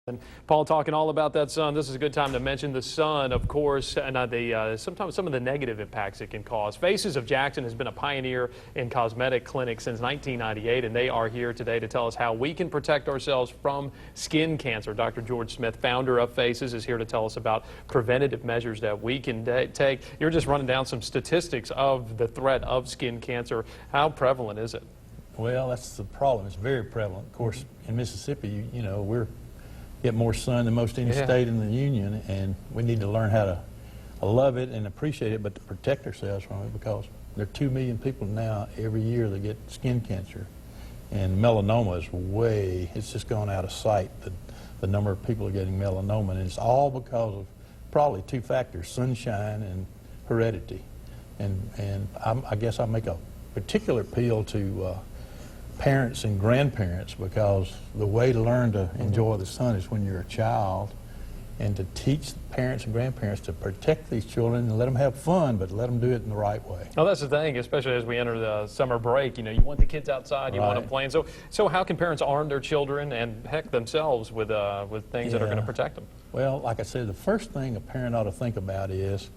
And Paul, talking all about that sun, this is a good time to mention the sun, of course, and sometimes some of the negative impacts it can cause. Faces of Jackson has been a pioneer in cosmetic clinics since 1998, and they are here today to tell us how we can protect ourselves from skin cancer. Dr. George Smith, founder of Faces, is here to tell us about preventative measures that we can take. You're just running down some statistics of the threat of skin cancer. How prevalent is it? Well, that's the problem. It's very prevalent. Of course, in Mississippi, you know, we're get more sun than most any state in the union, and we need to learn how to love it and appreciate it, but to protect ourselves from it, because there are 2 million people now every year that get skin cancer, and melanoma is it's just gone out of sight, the number of people getting melanoma, and it's all because of probably two factors: sunshine and heredity. And I guess I make a particular appeal to parents and grandparents, because the way to learn to enjoy the sun is when you're a child, and to teach parents and grandparents to protect these children and let them have fun, but let them do it in the right way. Well, that's the thing, especially as we enter the summer break. You know, you want the kids outside, you want them playing. So how can parents arm their children and heck themselves with things that are going to protect them? Well, like I said, the first thing a parent ought to think about is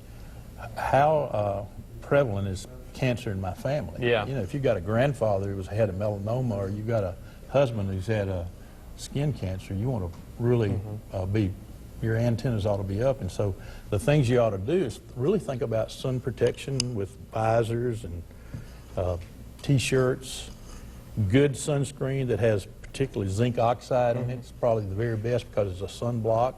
how prevalent is cancer in my family. Yeah. You know, if you got a grandfather who's had a melanoma, or you got a husband who's had a skin cancer, you want to really your antennas ought to be up. And so the things you ought to do is really think about sun protection with visors and t-shirts, good sunscreen that has particularly zinc oxide in it. It's probably the very best because it's a sunblock,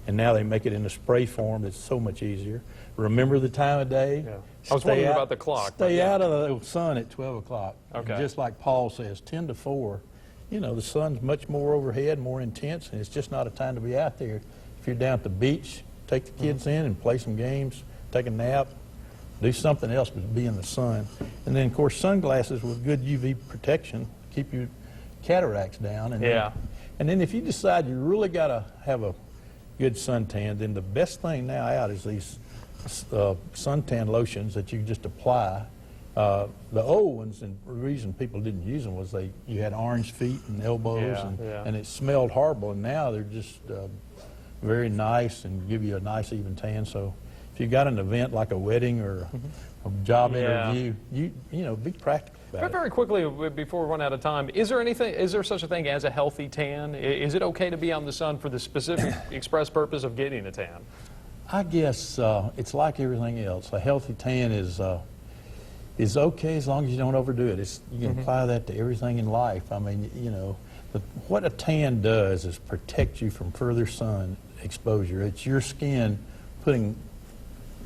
and now they make it in a spray form. It's so much easier. Remember the time of day. Yeah. I was wondering about the clock. Stay out of the sun at 12 o'clock. Okay. And just like Paul says, 10 to 4, you know, the sun's much more overhead, more intense, and it's just not a time to be out there. If you're down at the beach, take the kids in and play some games, take a nap, do something else but be in the sun. And then, of course, sunglasses with good UV protection keep your cataracts down. And then if you decide you really got to have a good suntan, then the best thing now out is these suntan lotions that you just apply. The old ones, and the reason people didn't use them was you had orange feet and elbows, and it smelled horrible, and now they're just very nice and give you a nice even tan. So if you got an event like a wedding or a job interview, you know, be practical about it. Very quickly, before we run out of time, is there such a thing as a healthy tan? Is it okay to be on the sun for the specific express purpose of getting a tan? I guess it's like everything else. A healthy tan is okay as long as you don't overdo it. You can apply that to everything in life. I mean, you know, what a tan does is protect you from further sun exposure. It's your skin putting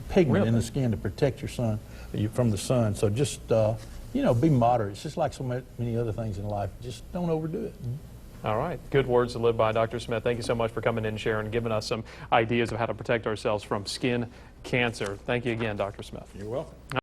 pigment in the skin to protect from the sun. So just you know, be moderate. It's just like so many other things in life. Just don't overdo it. All right. Good words to live by, Dr. Smith. Thank you so much for coming in and sharing and giving us some ideas of how to protect ourselves from skin cancer. Thank you again, Dr. Smith. You're welcome.